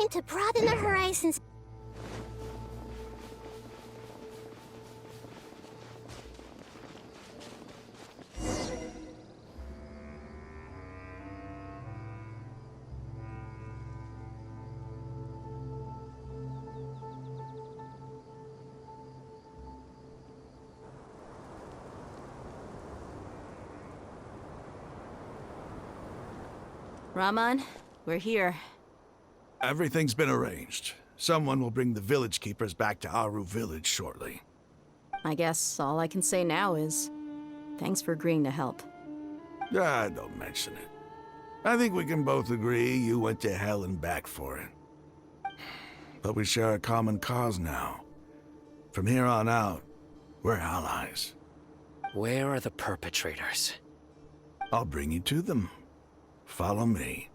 mission to broaden the horizons. Raman, we're here. Everything's been arranged. Someone will bring the village keepers back to Aru village shortly. I guess all I can say now is thanks for agreeing to help. Ah, don't mention it. I think we can both agree you went to hell and back for it. But we share a common cause now. From here on out, we're allies. Where are the perpetrators? I'll bring you to them. Follow me.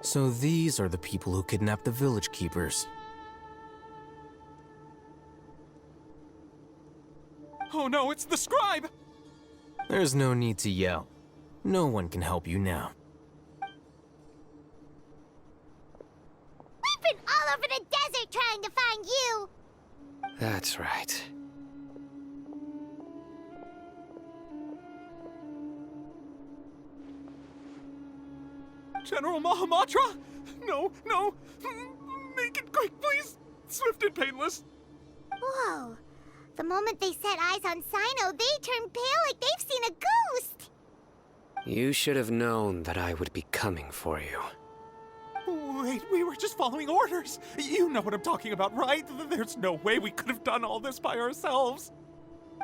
So these are the people who kidnapped the village keepers. Oh no, it's the scribe! There's no need to yell. No one can help you now. We've been all over the desert trying to find you! That's right. General Mahamatra? No, no! Make it quick, please! Swift and painless! Whoa. The moment they set eyes on Sino, they turned pale like they've seen a ghost! You should have known that I would be coming for you. Wait, we were just following orders! You know what I'm talking about, right? There's no way we could have done all this by ourselves!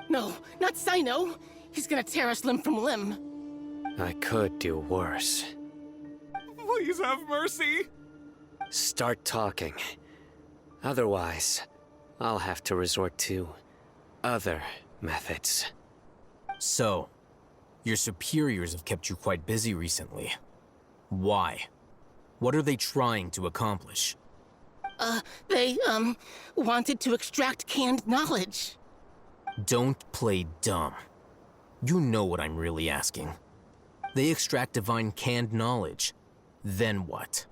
No, not Sino. He's gonna tear us limb from limb. I could do worse. Please have mercy! Start talking. Otherwise, I'll have to resort to other methods. So, your superiors have kept you quite busy recently. Why? What are they trying to accomplish? They, wanted to extract canned knowledge. Don't play dumb. You know what I'm really asking. They extract divine canned knowledge. Then what?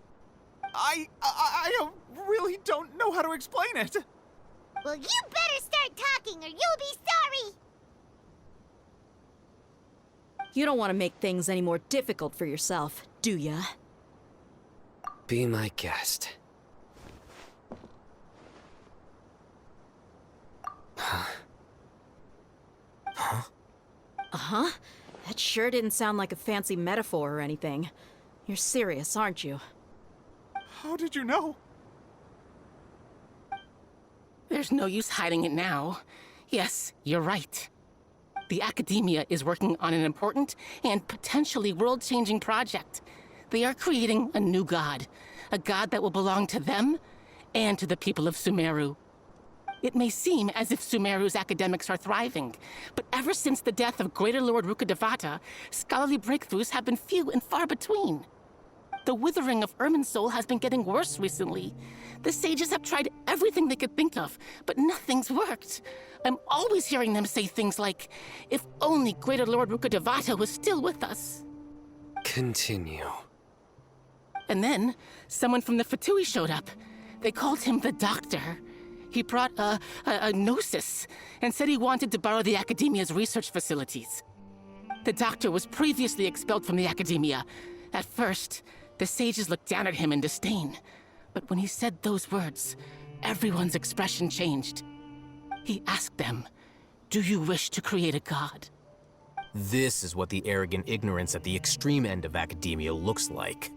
I really don't know how to explain it! Well, you better start talking or you'll be sorry! You don't want to make things any more difficult for yourself, do ya? Be my guest. Uh-huh. That sure didn't sound like a fancy metaphor or anything. You're serious, aren't you? How did you know? There's no use hiding it now. Yes, you're right. The Academia is working on an important and potentially world-changing project. They are creating a new god. A god that will belong to them and to the people of Sumeru. It may seem as if Sumeru's academics are thriving, but ever since the death of Greater Lord Rukkhadevata, scholarly breakthroughs have been few and far between. The withering of Irminsul has been getting worse recently. The sages have tried everything they could think of, but nothing's worked. I'm always hearing them say things like, if only Greater Lord Rukkhadevata was still with us. Continue. And then, someone from the Fatui showed up. They called him the Doctor. He brought a gnosis and said he wanted to borrow the Academia's research facilities. The Doctor was previously expelled from the Academia. At first, the sages looked down at him in disdain. But when he said those words, everyone's expression changed. He asked them, "Do you wish to create a god?" This is what the arrogant ignorance at the extreme end of academia looks like.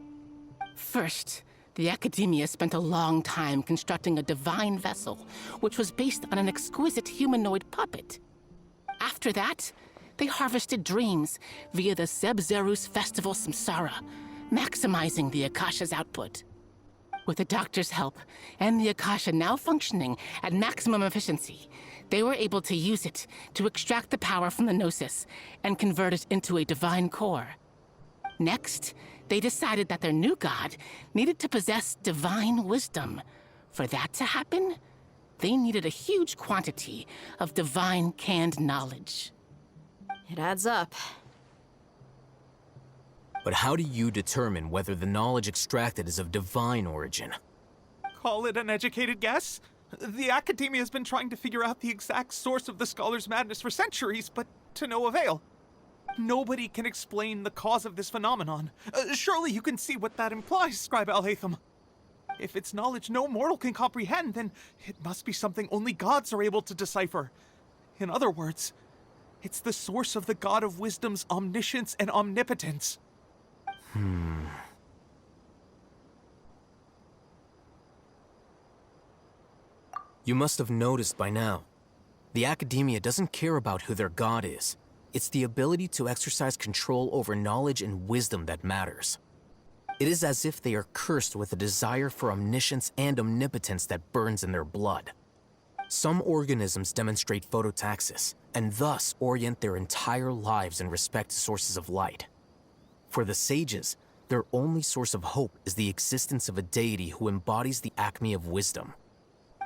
First, the Academia spent a long time constructing a divine vessel, which was based on an exquisite humanoid puppet. After that, they harvested dreams via the Zeb-Zerus Festival Samsara, maximizing the Akasha's output. With the Doctor's help, and the Akasha now functioning at maximum efficiency, they were able to use it to extract the power from the Gnosis and convert it into a divine core. Next, they decided that their new god needed to possess divine wisdom. For that to happen, they needed a huge quantity of divine canned knowledge. It adds up. But how do you determine whether the knowledge extracted is of divine origin? Call it an educated guess? The Academia has been trying to figure out the exact source of the scholar's madness for centuries, but to no avail. Nobody can explain the cause of this phenomenon. Surely you can see what that implies, Scribe Al-Haytham. If it's knowledge no mortal can comprehend, then it must be something only gods are able to decipher. In other words, it's the source of the God of Wisdom's omniscience and omnipotence. You must have noticed by now. The Academia doesn't care about who their god is. It's the ability to exercise control over knowledge and wisdom that matters. It is as if they are cursed with a desire for omniscience and omnipotence that burns in their blood. Some organisms demonstrate phototaxis, and thus orient their entire lives in respect to sources of light. For the sages, their only source of hope is the existence of a deity who embodies the acme of wisdom.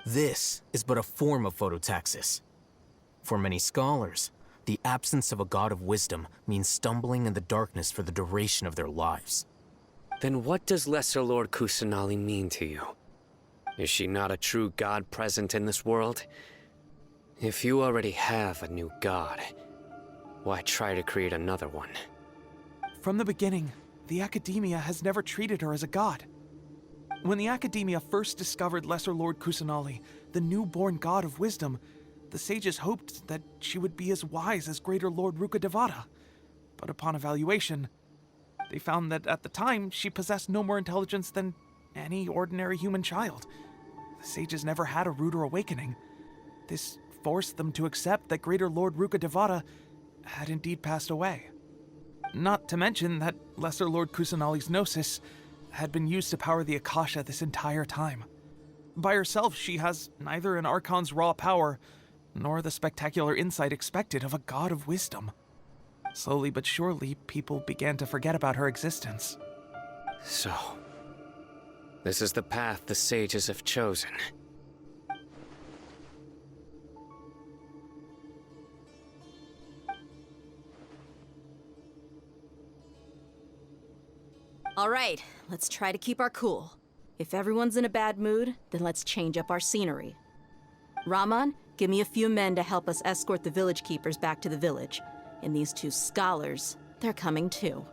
This is but a form of phototaxis. For many scholars, the absence of a god of wisdom means stumbling in the darkness for the duration of their lives. Then what does Lesser Lord Kusanali mean to you? Is she not a true god present in this world? If you already have a new god, why try to create another one? From the beginning, the Academia has never treated her as a god. When the Academia first discovered Lesser Lord Kusanali, the newborn god of wisdom, the sages hoped that she would be as wise as Greater Lord Rukkhadevata. But upon evaluation, they found that at the time she possessed no more intelligence than any ordinary human child. The sages never had a ruder awakening. This forced them to accept that Greater Lord Rukkhadevata had indeed passed away. Not to mention that Lesser Lord Kusanali's gnosis had been used to power the Akasha this entire time. By herself, she has neither an Archon's raw power, nor the spectacular insight expected of a god of wisdom. Slowly but surely, people began to forget about her existence. So, this is the path the sages have chosen. All right, let's try to keep our cool. If everyone's in a bad mood, then let's change up our scenery. Rahman, give me a few men to help us escort the village keepers back to the village. And these two scholars, they're coming too.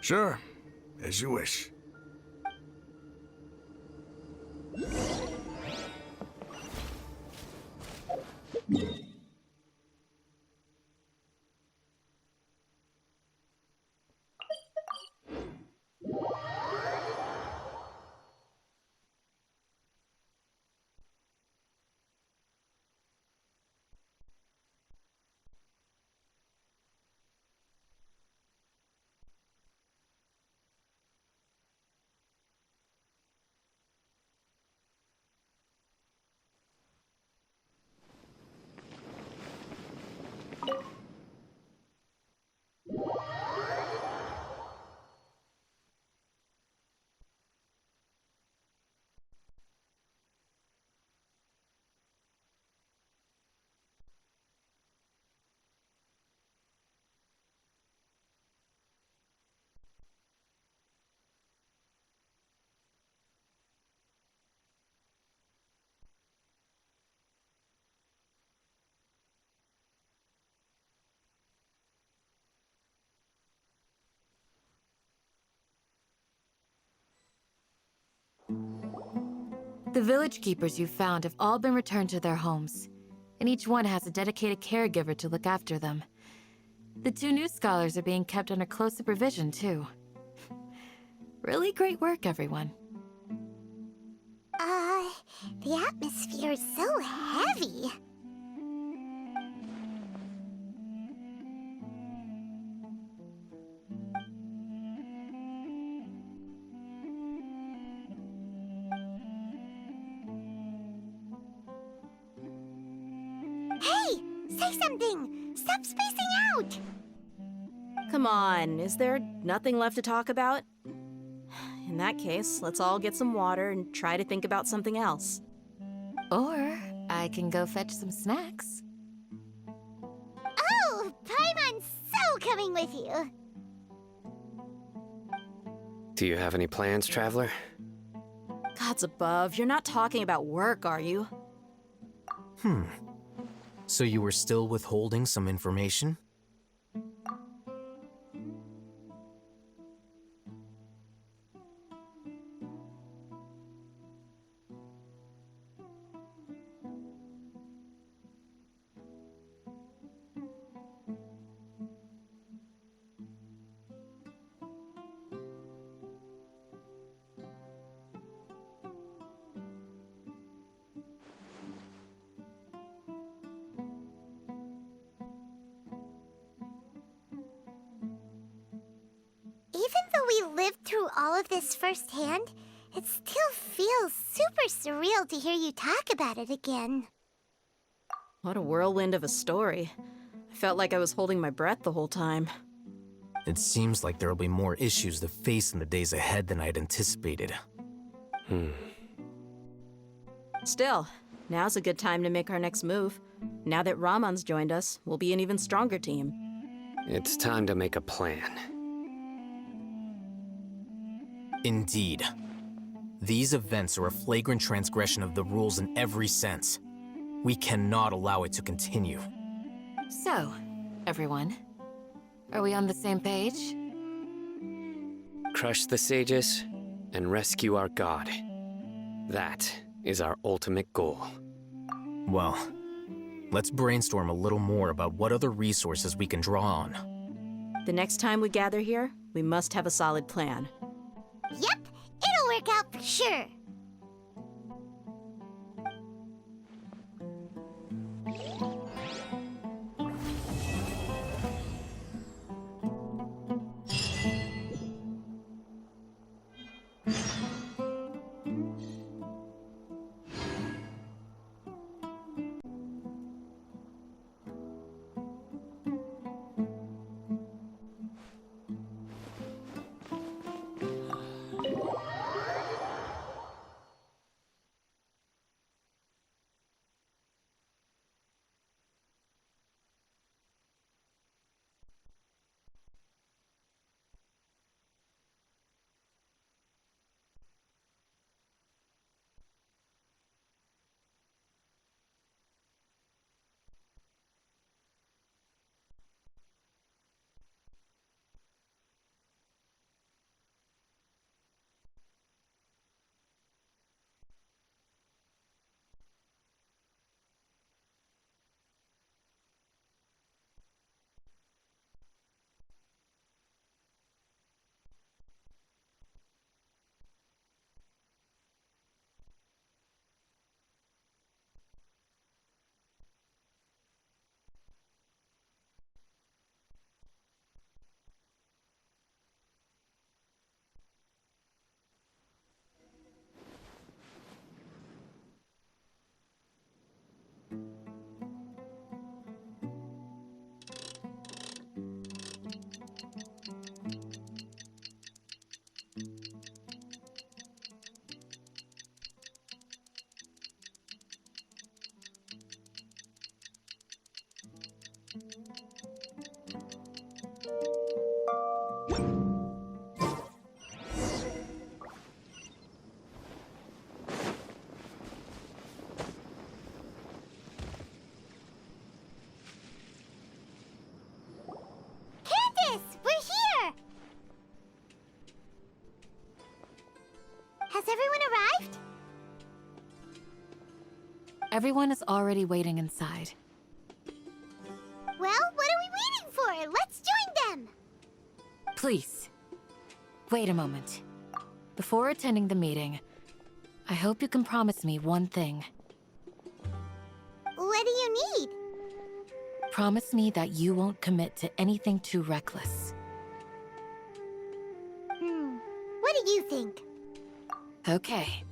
Sure, as you wish. The village keepers you found have all been returned to their homes, and each one has a dedicated caregiver to look after them. The two new scholars are being kept under close supervision, too. Really great work, everyone. The atmosphere is so heavy. Hey! Say something! Stop spacing out! Come on, is there nothing left to talk about? In that case, let's all get some water and try to think about something else. Or I can go fetch some snacks. coming with you. Do you have any plans, Traveler? Gods above, you're not talking about work, are you? So you were still withholding some information? Even though we lived through all of this firsthand, it still feels super surreal to hear you talk about it again. What a whirlwind of a story. I felt like I was holding my breath the whole time. It seems like there'll be more issues to face in the days ahead than I'd anticipated. Still, now's a good time to make our next move. Now that Ramon's joined us, we'll be an even stronger team. It's time to make a plan. Indeed. These events are a flagrant transgression of the rules in every sense. We cannot allow it to continue. So, everyone, are we on the same page? Crush the sages and rescue our god. That is our ultimate goal. Well, let's brainstorm a little more about what other resources we can draw on. The next time we gather here, we must have a solid plan. Yep, it'll work out for sure. Has everyone arrived? Everyone is already waiting inside. Well, what are we waiting for? Let's join them! Please, wait a moment. Before attending the meeting, I hope you can promise me one thing. What do you need? Promise me that you won't commit to anything too reckless. What do you think? Okay.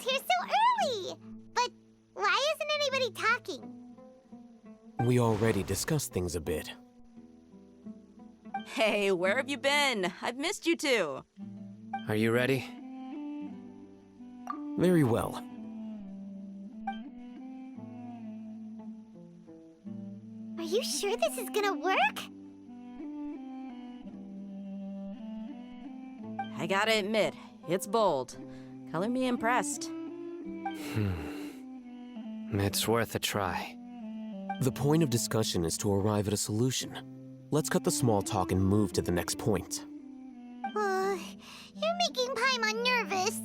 gets here so early? But why isn't anybody talking? We already discussed things a bit. Hey, where have you been? I've missed you two. Are you ready? Very well. Are you sure this is gonna work? I gotta admit, it's bold. Color me impressed. It's worth a try. The point of discussion is to arrive at a solution. Let's cut the small talk and move to the next point. You're making Paimon nervous.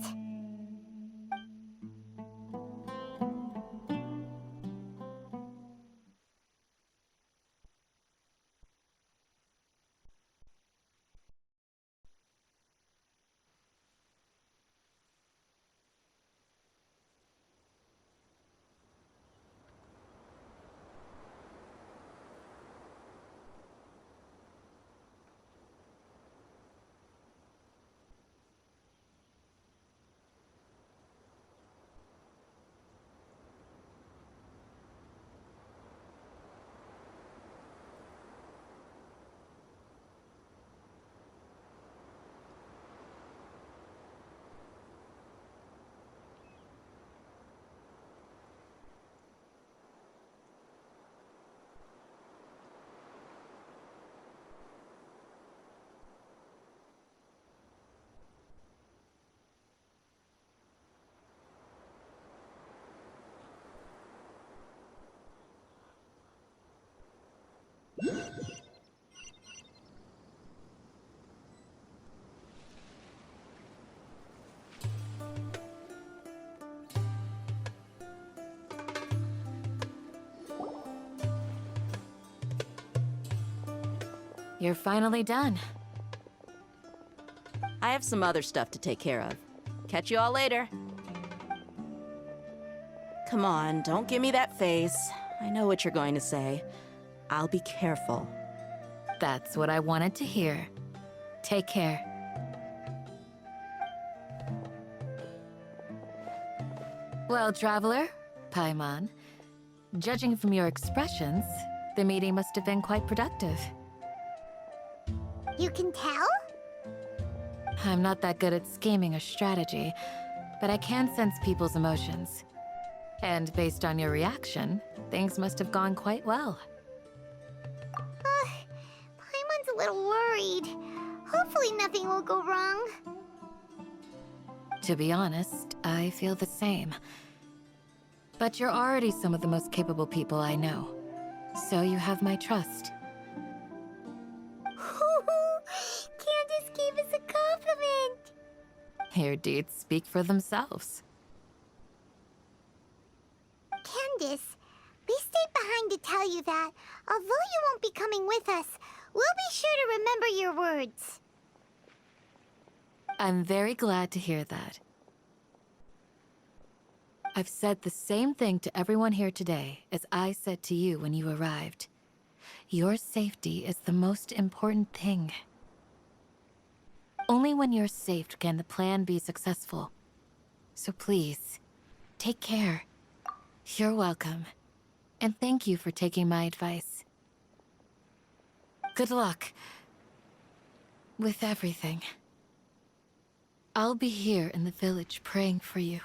You're finally done. I have some other stuff to take care of. Catch you all later. Come on, don't give me that face. I know what you're going to say. I'll be careful. That's what I wanted to hear. Take care. Well, Traveler, Paimon, judging from your expressions, the meeting must have been quite productive. You can tell? I'm not that good at scheming or strategy, but I can sense people's emotions. And based on your reaction, things must have gone quite well. Paimon's a little worried. Hopefully nothing will go wrong. To be honest, I feel the same. But you're already some of the most capable people I know, so you have my trust. Candace gave us a compliment. Your deeds speak for themselves. Candace, we stayed behind to tell you that, although you won't be coming with us, we'll be sure to remember your words. I'm very glad to hear that. I've said the same thing to everyone here today as I said to you when you arrived. Your safety is the most important thing. Only when you're safe can the plan be successful. So please, take care. You're welcome. And thank you for taking my advice. Good luck with everything. I'll be here in the village praying for you.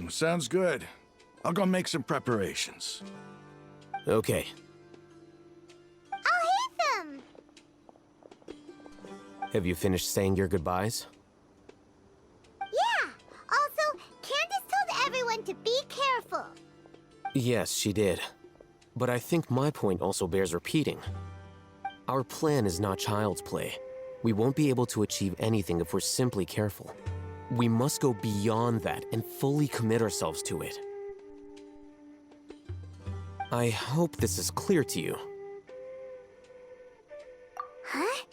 Sounds good. I'll go make some preparations. Okay. I'll hit them. Have you finished saying your goodbyes? Yeah. Also, Candace told everyone to be careful. Yes, she did. But I think my point also bears repeating. Our plan is not child's play. We won't be able to achieve anything if we're simply careful. We must go beyond that and fully commit ourselves to it. I hope this is clear to you. Huh?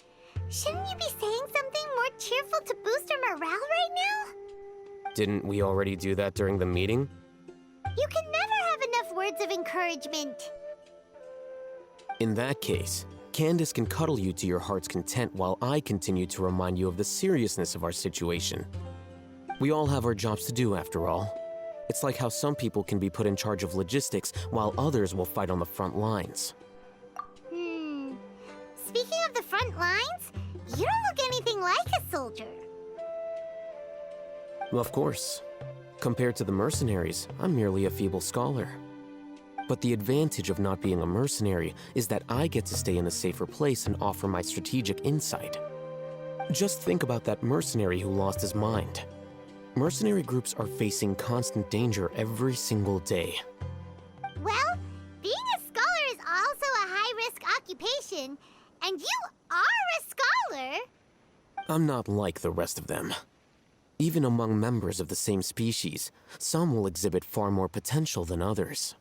Shouldn't you be saying something more cheerful to boost our morale right now? Didn't we already do that during the meeting? You can never have enough words of encouragement. In that case, Candace can cuddle you to your heart's content while I continue to remind you of the seriousness of our situation. We all have our jobs to do, after all. It's like how some people can be put in charge of logistics while others will fight on the front lines. Speaking of the front lines, you don't look anything like a soldier. Well, of course. Compared to the mercenaries, I'm merely a feeble scholar. But the advantage of not being a mercenary is that I get to stay in a safer place and offer my strategic insight. Just think about that mercenary who lost his mind. Mercenary groups are facing constant danger every single day. Well, being a scholar is also a high-risk occupation, and you are a scholar. I'm not like the rest of them. Even among members of the same species, some will exhibit far more potential than others.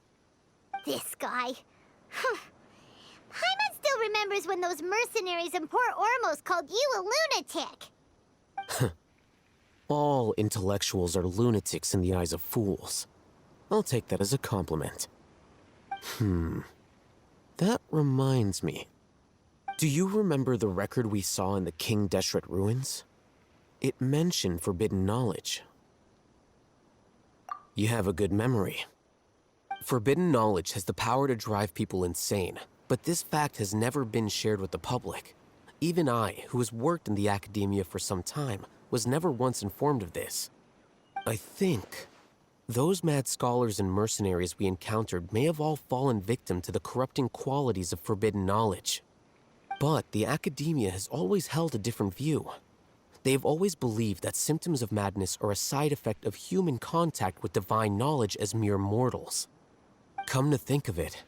This guy. Paimon still remembers when those mercenaries in Port Ormos called you a lunatic. All intellectuals are lunatics in the eyes of fools. I'll take that as a compliment. That reminds me. Do you remember the record we saw in the King Deshret ruins? It mentioned forbidden knowledge. You have a good memory. Forbidden knowledge has the power to drive people insane, but this fact has never been shared with the public. Even I, who has worked in the academia for some time, was never once informed of this. I think those mad scholars and mercenaries we encountered may have all fallen victim to the corrupting qualities of forbidden knowledge. But the academia has always held a different view. They have always believed that symptoms of madness are a side effect of human contact with divine knowledge as mere mortals. Come to think of it,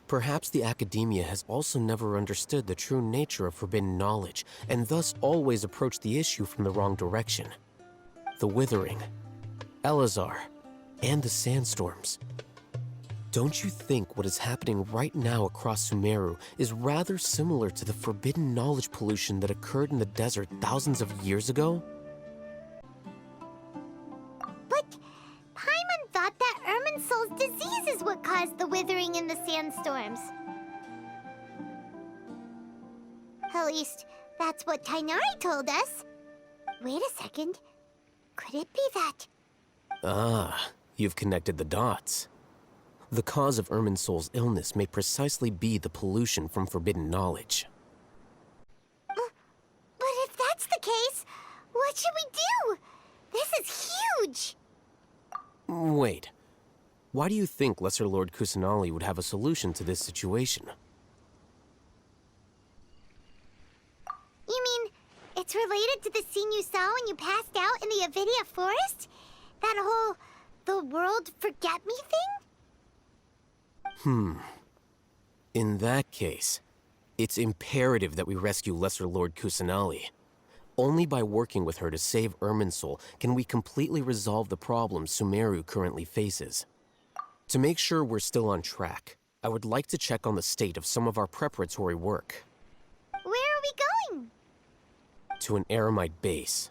perhaps the academia has also never understood the true nature of forbidden knowledge, and thus always approached the issue from the wrong direction. The Withering, Elazar, and the sandstorms. Don't you think what is happening right now across Sumeru is rather similar to the forbidden knowledge pollution that occurred in the desert thousands of years ago? But Paimon thought that Irminsul's disease is what caused the withering in the sandstorms. At least, that's what Tainari told us. Wait a second. Could it be that? Ah, you've connected the dots. The cause of Irminsul's illness may precisely be the pollution from forbidden knowledge. But if that's the case, what should we do? This is huge! Wait. Why do you think Lesser Lord Kusanali would have a solution to this situation? You mean, it's related to the scene you saw when you passed out in the Avidia forest? That whole, the world forget me thing? In that case, it's imperative that we rescue Lesser Lord Kusanali. Only by working with her to save Irminsul can we completely resolve the problems Sumeru currently faces. To make sure we're still on track, I would like to check on the state of some of our preparatory work. Where are we going? To an Eremite base.